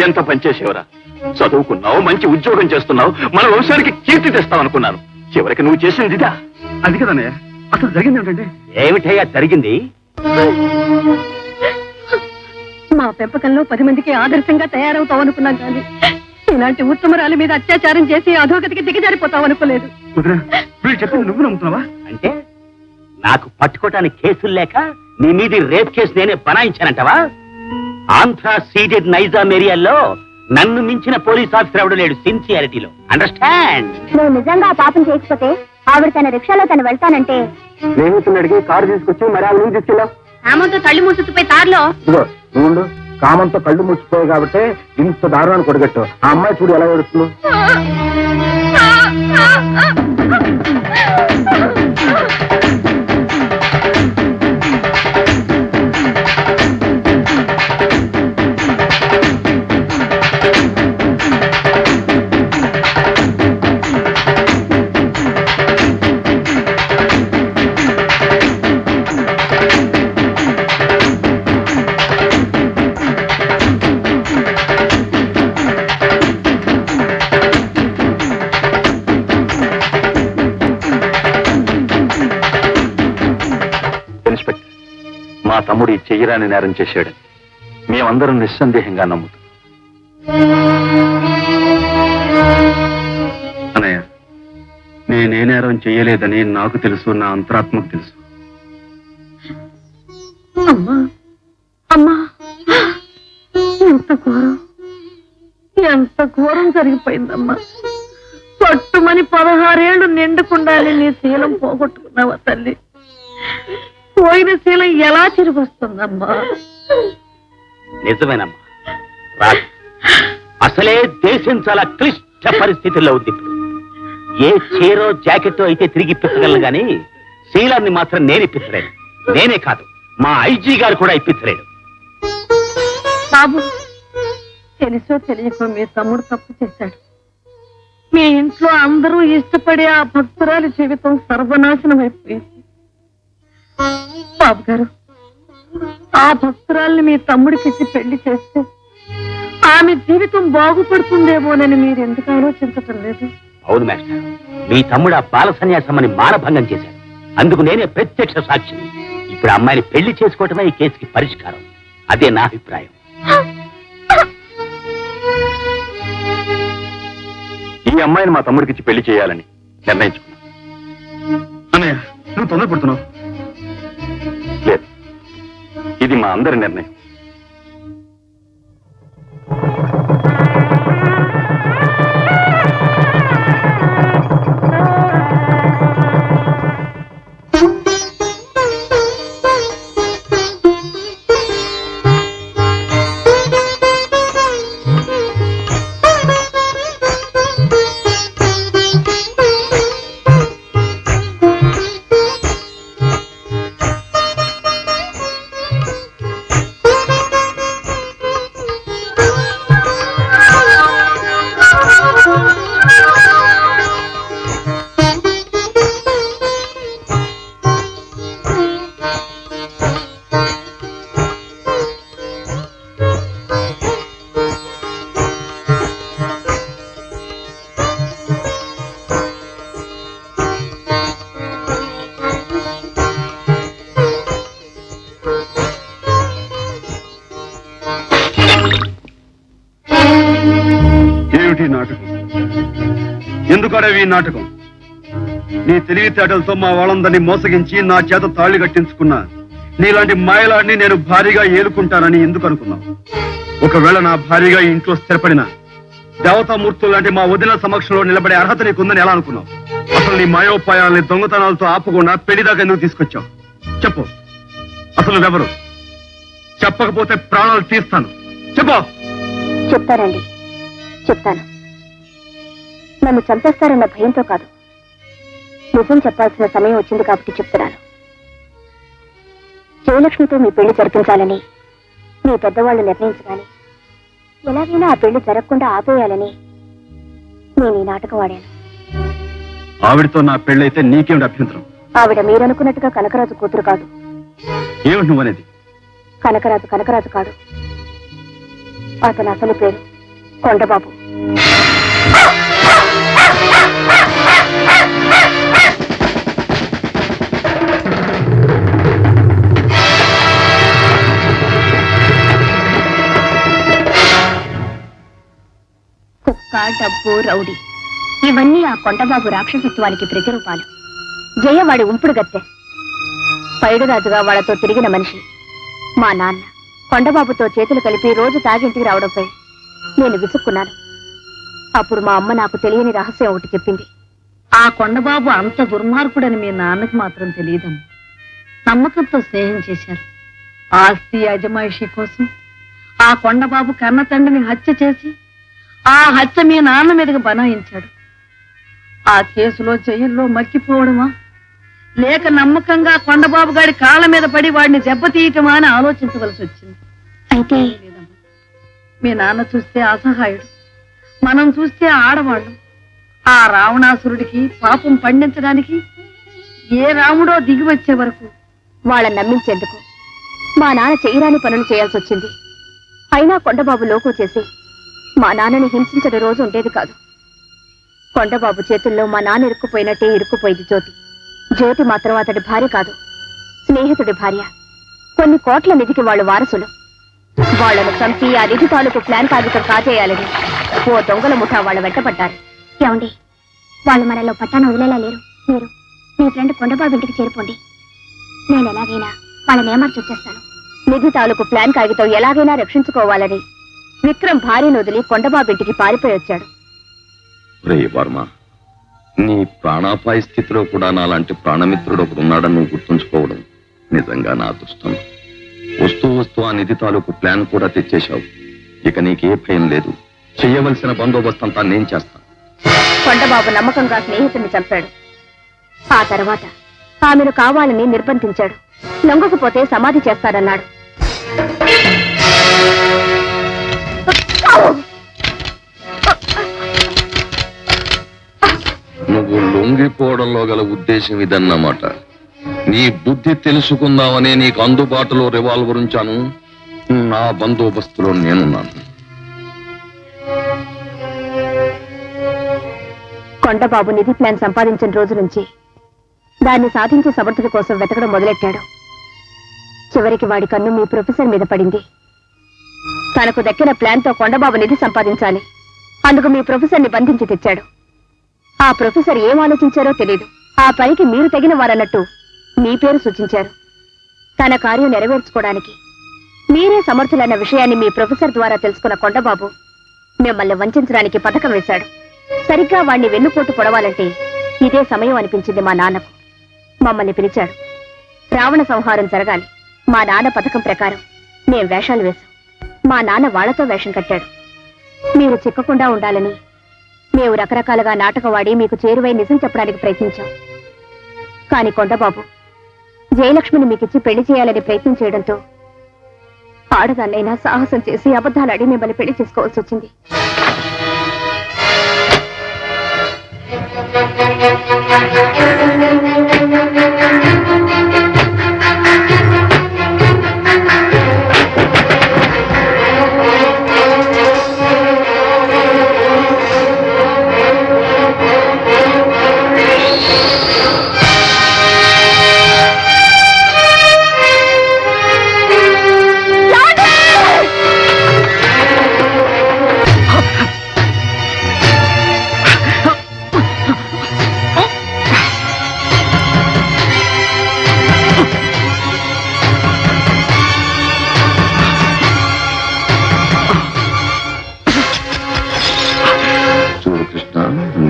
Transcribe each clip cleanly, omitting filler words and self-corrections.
ఎంత పనిచేసేవరా, చదువుకున్నావు, మంచి ఉద్యోగం చేస్తున్నావు, మన వంశానికి కీర్తి తెస్తావు అనుకున్నాను. చివరికి నువ్వు చేసింది ఇదా? అది కదన్నయ్య, అసలు జరిగింది ఏమిటంటే? ఏమిటయ్యా జరిగింది? మా పెంపకంలో 10 మందికి ఆదర్శంగా తయారవుతావు అనుకున్నాం కానీ ఇలాంటి ఉత్తమరాలి మీద అత్యాచారం చేసి అధోగతికి దిగజారిపోతావు అనుకోలేదు. వీళ్ళు చెప్పింది నువ్వు నమ్ముతున్నావా? అంటే నాకు పట్టుకోవటానికి కేసులు లేక నీ మీది రేప్ కేసు నేనే బనాయించానంటవా? ఆంధ్ర సీడెడ్ నైజాం ఏరియాలో నన్ను మించిన పోలీస్ ఆఫీసర్ ఎవడు లేడు సిన్సియారిటీలో. అండర్స్టాండ్? నువ్వు నిజంగా ఆ పాపం చేయకపోతే ఆవిడ తన రిక్షాలో తను వెళ్తానంటే స్నేహితుని అడిగి కారు తీసుకొచ్చి మరి ఆవిడ నుంచి తీసుకెళ్ళావు. ఆమంతో తల్లి మూసుకుపోయి తారులో నువ్వు కామంతో కళ్ళు మూసిపోయావు కాబట్టి ఇంత దారుణాన్ని కొడగట్టు. ఆ అమ్మాయి చూడు ఎలా ఏడుస్తుందో. మా తమ్ముడు ఈ చెయ్యరాని నేరం చేశాడని మేమందరం నిస్సందేహంగా నమ్ముతాం. అన్నయ్య, నేనే నేరం చెయ్యలేదని నాకు తెలుసు, నా అంతరాత్మకు తెలుసు. అమ్మా అమ్మా, ఎంత ఘోరం జరిగిపోయిందమ్మా. పట్టుమని 16 ఏళ్లు నిండుకుండాలి నీ శీలం పోగొట్టుకున్నావా తల్లి? పోయిన శీలం ఎలా తిరిగి వస్తుందమ్మా? నిజమేనమ్మా. అసలే దేశం చాలా క్లిష్ట పరిస్థితుల్లో ఉంది. ఏ చీరో జాకెట్టో అయితే తిరిగి ఇప్పించగలను గాని శీలాన్ని మాత్రం నేను ఇప్పించలేను. నేనే కాదు, మా ఐజీ గారు కూడా ఇప్పించలేడు. బాబు, తెలుసో తెలియకో మీ తమ్ముడు తప్పు చేశాడు. మీ ఇంట్లో అందరూ ఇష్టపడే ఆ భక్తురాలి జీవితం సర్వనాశనం అయిపోయింది. బాబు గారు, ఆ భక్తురాల్ని మీ తమ్ముడికిచ్చి పెళ్లి చేస్తే ఆమె జీవితం బాగుపడుతుందేమోనని మీరు ఎందుకు ఆలోచించటం లేదు? అవును మేస్టర్, మీ తమ్ముడు ఆ బాల సన్యాసమని మానభంగం చేశాడు. అందుకు నేనే ప్రత్యక్ష సాక్షిని. ఇప్పుడు అమ్మాయిని పెళ్లి చేసుకోవటమే ఈ కేసుకి పరిష్కారం. అదే నా అభిప్రాయం. ఈ అమ్మాయిని మా తమ్ముడికిచ్చి పెళ్లి చేయాలని నిర్ణయించుకున్నా. అన్నయ్య, నువ్వు తొందరపడుతున్నావు. లేదు, ఇది మా అందరి నిర్ణయం. నాటకం ఎందుకడవి నాటకం? నీ తెలివితేటలతో మా వాళ్ళందరినీ మోసగించి నా చేత తాళి కట్టించుకున్నా నీలాంటి మాయలాడిని నేను భారీగా ఏలుకుంటానని ఎందుకు అనుకున్నావు? ఒకవేళ నా భారీగా ఈ ఇంట్లో స్థిరపడిన దేవతామూర్తులు లాంటి మా వదిన సమక్షంలో నిలబడే అర్హత నీకుందని ఎలా అనుకున్నావు? అసలు నీ మాయోపాయాలని దొంగతనాలతో ఆపకుండా పెళ్లిదాకా ఎందుకు తీసుకొచ్చావు? చెప్పు, అసలు నువ్వెవరు? చెప్పకపోతే ప్రాణాలు తీస్తాను. చెప్పు. చెప్తానండి, చెప్తాను. నన్ను చంపేస్తారన్న భయంతో కాదు, నిజం చెప్పాల్సిన సమయం వచ్చింది కాబట్టి చెప్తున్నాను. జయలక్ష్మితో మీ పెళ్లి జరిపించాలని మీ పెద్దవాళ్లు నిర్ణయించగాని ఎలాగైనా ఆ పెళ్లి జరగకుండా ఆపేయాలని నేను ఈ నాటకం ఆడాను. ఆవిడతో నా పెళ్ళైతే నీకేమిటి అభ్యంతరం? ఆవిడ మీరనుకున్నట్టుగా కనకరాజు కూతురు కాదు. ఏమిటి నువ్వనేది? కనకరాజు కనకరాజు కాడు. అతని అసలు పేరు కొండబాబు. కుక్క, డబ్బు, రౌడీ ఇవన్నీ ఆ కొండబాబు రాక్షసత్వానికి ప్రతిరూపాలు. జయవాడి ఉంపుడు గత్తె. పైడురాజుగా వాళ్లతో తిరిగిన మనిషి మా నాన్న. కొండబాబుతో చేతులు కలిపి రోజు తాగింటికి రావడంపై నేను విసుక్కున్నాను. అప్పుడు మా అమ్మ నాకు తెలియని రహస్యం ఒకటి చెప్పింది. ఆ కొండబాబు అంత దుర్మార్గుడని మీ నాన్నకి మాత్రం తెలియదమ్మా. నమ్మకంతో స్నేహం చేశారు. ఆస్తి అజమాయిషీ కోసం ఆ కొండబాబు కన్న తండ్రిని హత్య చేసి ఆ హత్య మీ నాన్న మీదకి బనాయించాడు. ఆ కేసులో జైల్లో మక్కిపోవడమా, లేక నమ్మకంగా కొండబాబు గారి కాళ్ళ మీద పడి వాడిని దెబ్బతీయటమా అని ఆలోచించవలసి వచ్చింది. అయితే మీ నాన్న చూస్తే అసహాయుడు, మనం చూస్తే ఆడవాళ్ళు. ఆ రావణాసురుడికి పాపం పండించడానికి ఏ రాముడో దిగి వచ్చే వరకు వాళ్ళని నమ్మించేందుకు మా నాన్న చేయరాని పనులు చేయాల్సి వచ్చింది. అయినా కొండబాబు లోకు చేసి మా నాన్నని హింసించడం రోజు ఉండేది కాదు. కొండబాబు చేతుల్లో మా నాన్న ఇరుక్కుపోయినట్టే ఇరుక్కుపోయింది జ్యోతి. జ్యోతి మాత్రం అతడి భార్య కాదు, స్నేహితుడి భార్య. కొన్ని కోట్ల నిధికి వాళ్ళు వారసులు. వాళ్లను చంపి ఆ నిధి తాలూకు ప్లాన్ కాగితం కాజేయాలని ఓ దొంగల ముఠా వాళ్ళ వెంటపడ్డారు. ఏమండి, వాళ్ళు మనలో పట్టాన వదిలేలా లేరు. మీరు మీ ఫ్రెండ్ కొండబాబు ఇంటికి చేరిపోండి. నేను ఎలాగైనా వాళ్ళని ఏమార్చి వచ్చేస్తాను. నిధి తాలూకు ప్లాన్ కాగితం ఎలాగైనా రక్షించుకోవాలని విక్రమ్ భార్యను వదిలి కొండబాబు ఇంటికి పారిపోయి వచ్చాడు. రే వర్మ, నీ ప్రాణాపాయ స్థితిలో కూడా నాలాంటి ప్రాణమిత్రుడు ఒకడు ఉన్నాడని నువ్వు గుర్తుంచుకోవడం నిజంగా నా అదృష్టం. వస్తూ వస్తూ ఆ నిధి తాలూకు ప్లాన్ కూడా తెచ్చేశావు. ఇక నీకే భయం లేదు. చెయ్యవలసిన బందోబస్తు అంతా నేను చేస్తాను. కొండబాబు నమ్మకంగా స్నేహితుడిని చంపాడు. ఆ తర్వాత ఆమెను కావాలని నిర్బంధించాడు. లొంగకపోతే సమాధి చేస్తాడన్నాడు. నువ్వు లొంగిపోవడంలో గల ఉద్దేశం ఇదన్నమాట. నీ బుద్ధి తెలుసుకుందామనే నీకు అందుబాటులో రివాల్వర్ ఉంచాను. నా బందోబస్తులో నేనున్నాను. కొండబాబు నిధి ప్లాన్ సంపాదించిన రోజు నుంచి దాన్ని సాధించే సమర్థుడి కోసం వెతకడం మొదలెట్టాడు. చివరికి వాడి కన్ను మీ ప్రొఫెసర్ మీద పడింది. తనకు దక్కిన ప్లాన్తో కొండబాబు నిధి సంపాదించాలి. అందుకు మీ ప్రొఫెసర్ని బంధించి తెచ్చాడు. ఆ ప్రొఫెసర్ ఏం ఆలోచించారో తెలియదు. ఆ పనికి మీరు తగిన వారన్నట్టు మీ పేరు సూచించారు. తన కార్యం నెరవేర్చుకోవడానికి మీరే సమర్థులన్న విషయాన్ని మీ ప్రొఫెసర్ ద్వారా తెలుసుకున్న కొండబాబు మిమ్మల్ని వంచడానికి పథకం వేశాడు. సరిగ్గా వాణ్ణి వెన్నుపోటు పొడవాలంటే ఇదే సమయం అనిపించింది మా నాన్నకు. మమ్మల్ని పిలిచాడు. రావణ సంహారం జరగాలి. మా నాన్న పథకం ప్రకారం మేం వేషాలు వేశాం. మా నాన్న వాళ్లతో వేషం కట్టాడు. మీరు చిక్కకుండా ఉండాలని మేము రకరకాలుగా నాటకం వాడి మీకు చేరువై నిజం చెప్పడానికి ప్రయత్నించాం. కాని కొండబాబు జయలక్ష్మిని మీకిచ్చి పెళ్లి చేయాలని ప్రయత్నం చేయడంతో ఆడదాన్నైనా సాహసం చేసి అబద్ధాలాడి మిమ్మల్ని పెళ్లి చేసుకోవాల్సి వచ్చింది.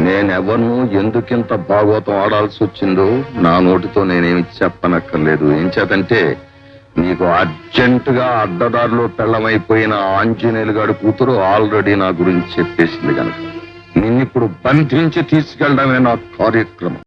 నేనెవను ఎందుకింత భాగవతం ఆడాల్సి వచ్చిందో నా నోటితో నేనేమి చెప్పనక్కర్లేదు. ఏం చేతంటే నీకు అర్జెంటుగా అడ్డదారిలో పెళ్ళమైపోయిన ఆంజనేయులు గారి కూతురు ఆల్రెడీ నా గురించి చెప్పేసింది కనుక నిన్నిప్పుడు బంధించి తీసుకెళ్లడమే నా కార్యక్రమం.